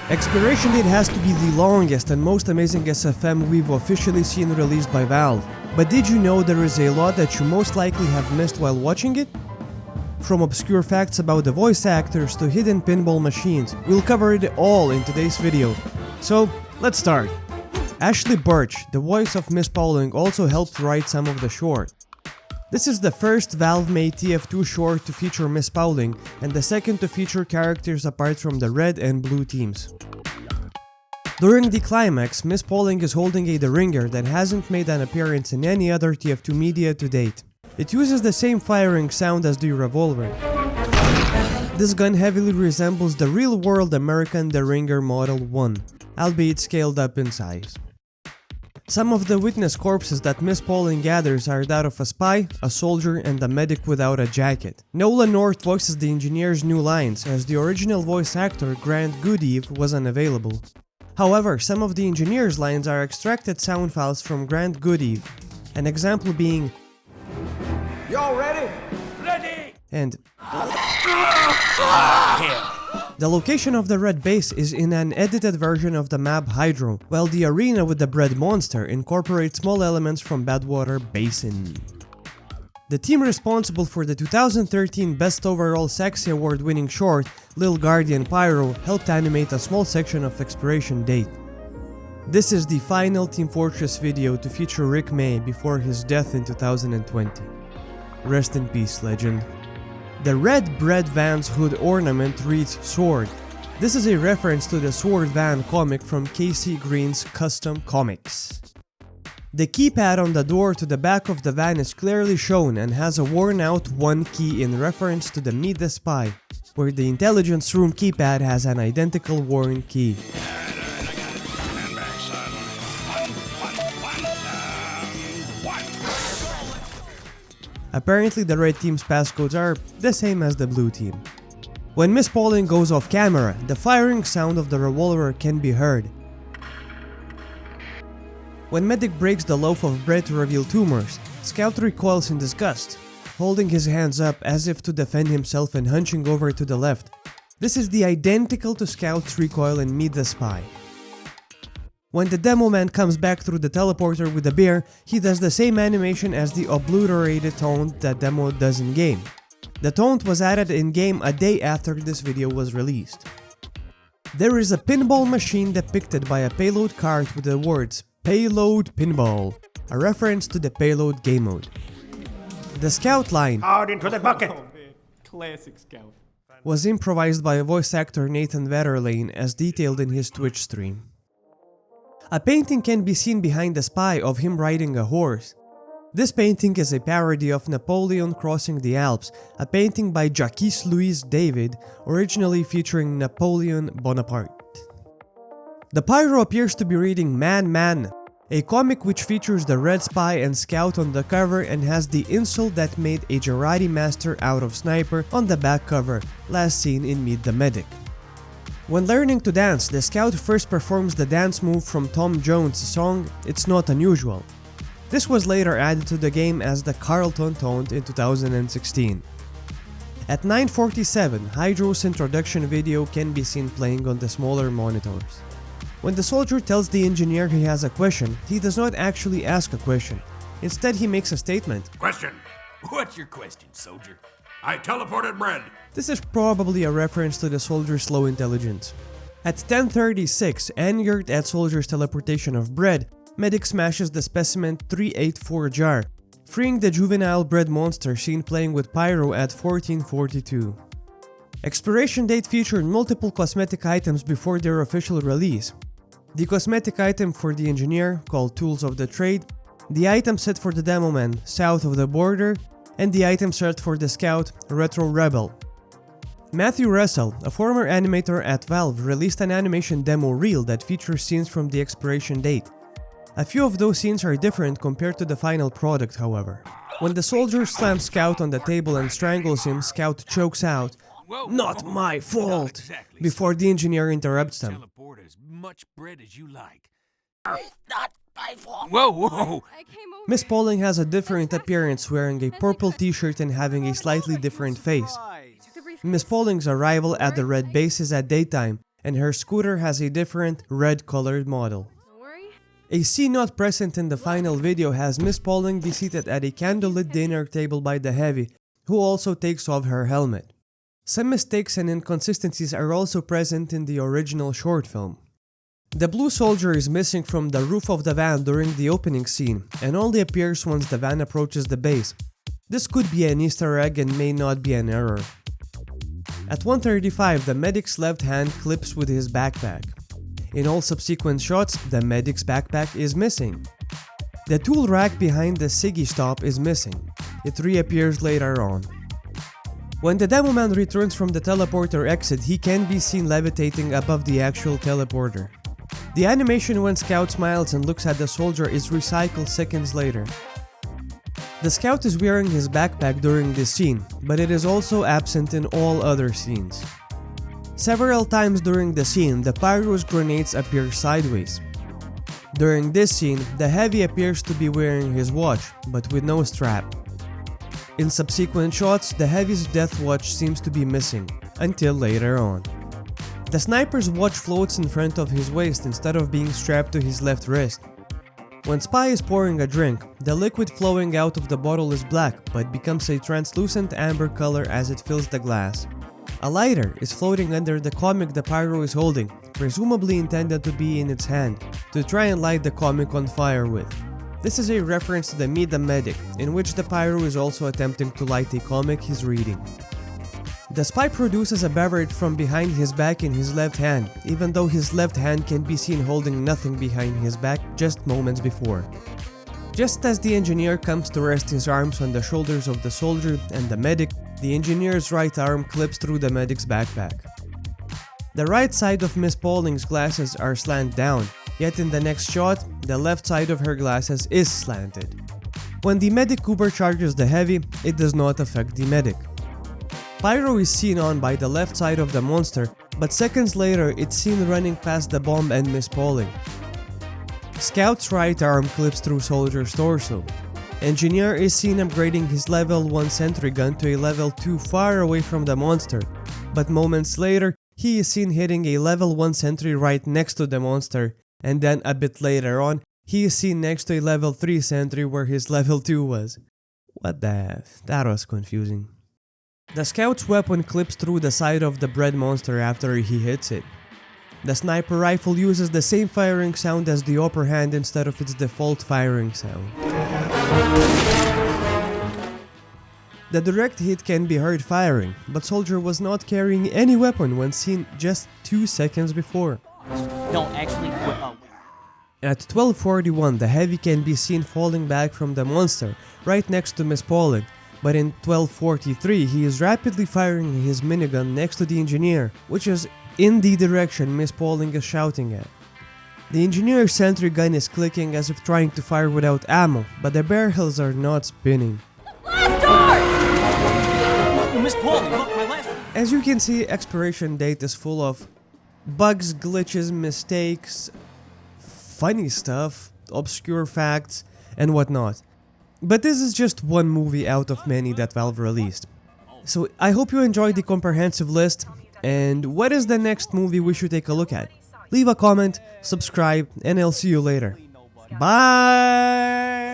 Expiration date has to be the longest and most amazing SFM we've officially seen released by Valve. But did you know there is a lot that you most likely have missed while watching it? From obscure facts about the voice actors to hidden pinball machines, we'll cover it all in today's video. So, let's start. Ashley Birch, the voice of Miss Pauling, also helped write some of the short. This is the first Valve-made TF2 short to feature Miss Pauling, and the second to feature characters apart from the red and blue teams. During the climax, Miss Pauling is holding a ringer that hasn't made an appearance in any other TF2 media to date. It uses the same firing sound as the revolver. This gun heavily resembles the real-world American Ringer Model 1, albeit scaled up in size. Some of the witness corpses that Miss Pauling gathers are that of a spy, a soldier, and a medic without a jacket. Nolan North voices the engineer's new lines, as the original voice actor Grant Goodeve was unavailable. However, some of the engineer's lines are extracted sound files from Grant Goodeve, an example being "Y'all ready? Ready!" and The location of the red base is in an edited version of the map Hydro, while the arena with the bread monster incorporates small elements from Badwater Basin. The team responsible for the 2013 Best Overall Sexy Award winning short, Lil Guardian Pyro, helped animate a small section of Expiration date. This is the final Team Fortress video to feature Rick May before his death in 2020. Rest in peace, legend. The red bread van's hood ornament reads Sword. This is a reference to the Sword Van comic from KC Green's Custom Comics. The keypad on the door to the back of the van is clearly shown and has a worn out 1 key in reference to the Meet the Spy, where the intelligence room keypad has an identical worn key. Apparently the red team's passcodes are the same as the blue team. When Miss Pauling goes off camera, the firing sound of the revolver can be heard. When Medic breaks the loaf of bread to reveal tumors, Scout recoils in disgust, holding his hands up as if to defend himself and hunching over to the left. This is the identical to Scout's recoil in Meet the Spy. When the demo man comes back through the teleporter with a beer, he does the same animation as the obliterated taunt that demo does in game. The taunt was added in game a day after this video was released. There is a pinball machine depicted by a payload cart with the words Payload Pinball, a reference to the Payload game mode. The Scout line Out into the bucket! Classic Scout. Was improvised by voice actor Nathan Vetterlane as detailed in his Twitch stream. A painting can be seen behind the spy of him riding a horse. This painting is a parody of Napoleon crossing the Alps, a painting by Jacques-Louis David, originally featuring Napoleon Bonaparte. The Pyro appears to be reading Man Man, a comic which features the Red Spy and Scout on the cover and has the insult that made a Jarate Master out of Sniper on the back cover, last seen in Meet the Medic. When learning to dance, the Scout first performs the dance move from Tom Jones' song It's Not Unusual. This was later added to the game as the Carlton taunt in 2016. At 9:47, Hydro's introduction video can be seen playing on the smaller monitors. When the soldier tells the engineer he has a question, he does not actually ask a question. Instead, he makes a statement. Question. What's your question, soldier? I teleported bread. This is probably a reference to the soldier's low intelligence. At 10:36, angered at soldier's teleportation of bread, Medic smashes the specimen 384 jar, freeing the juvenile bread monster seen playing with Pyro at 14:42. Expiration date featured multiple cosmetic items before their official release. The cosmetic item for the engineer, called Tools of the Trade, the item set for the demo man, South of the Border, and the item set for the Scout, Retro Rebel. Matthew Russell, a former animator at Valve, released an animation demo reel that features scenes from the expiration date. A few of those scenes are different compared to the final product, however. When the soldier slams Scout on the table and strangles him, Scout chokes out, "Not my fault," before the engineer interrupts them. Teleport as much bread as you like. Not my fault. Whoa! Miss Pauling has a different appearance, wearing a purple t-shirt and having a slightly different face. Miss Pauling's arrival at the red base is at daytime, and her scooter has a different red-colored model. Don't worry. A scene not present in the final video has Miss Pauling be seated at a candlelit dinner table by the Heavy, who also takes off her helmet. Some mistakes and inconsistencies are also present in the original short film. The blue soldier is missing from the roof of the van during the opening scene, and only appears once the van approaches the base. This could be an Easter egg and may not be an error. At 1:35, the medic's left hand clips with his backpack. In all subsequent shots, the medic's backpack is missing. The tool rack behind the Siggy stop is missing. It reappears later on. When the demo man returns from the teleporter exit, he can be seen levitating above the actual teleporter. The animation when Scout smiles and looks at the soldier is recycled seconds later. The Scout is wearing his backpack during this scene, but it is also absent in all other scenes. Several times during the scene, the Pyro's grenades appear sideways. During this scene, the Heavy appears to be wearing his watch, but with no strap. In subsequent shots, the Heavy's death watch seems to be missing, until later on. The Sniper's watch floats in front of his waist instead of being strapped to his left wrist. When Spy is pouring a drink, the liquid flowing out of the bottle is black but becomes a translucent amber color as it fills the glass. A lighter is floating under the comic the Pyro is holding, presumably intended to be in its hand, to try and light the comic on fire with. This is a reference to the Meet the Medic, in which the Pyro is also attempting to light a comic he's reading. The Spy produces a beverage from behind his back in his left hand, even though his left hand can be seen holding nothing behind his back just moments before. Just as the engineer comes to rest his arms on the shoulders of the soldier and the medic, the engineer's right arm clips through the medic's backpack. The right side of Miss Pauling's glasses are slant down, yet in the next shot, the left side of her glasses is slanted. When the medic Cooper charges the Heavy, it does not affect the medic. Pyro is seen on by the left side of the monster, but seconds later it's seen running past the bomb and Miss Pauling. Scout's right arm clips through Soldier's torso. Engineer is seen upgrading his level 1 sentry gun to a level 2 far away from the monster, but moments later he is seen hitting a level 1 sentry right next to the monster, and then a bit later on he is seen next to a level 3 sentry where his level 2 was. What the f? That was confusing. The Scout's weapon clips through the side of the bread monster after he hits it. The sniper rifle uses the same firing sound as the upper hand instead of its default firing sound. The direct hit can be heard firing, but Soldier was not carrying any weapon when seen just 2 seconds before. No, actually, At 12:41, the Heavy can be seen falling back from the monster, right next to Miss Pauling, but in 12:43 he is rapidly firing his minigun next to the engineer, which is in the direction Miss Pauling is shouting at. The engineer's sentry gun is clicking as if trying to fire without ammo, but the barrels are not spinning. blast door! Miss Pauling, look, my last... As you can see, Expiration date is full of bugs, glitches, mistakes, funny stuff, obscure facts, and whatnot. But this is just one movie out of many that Valve released. So I hope you enjoyed the comprehensive list, and what is the next movie we should take a look at? Leave a comment, subscribe, and I'll see you later. Bye!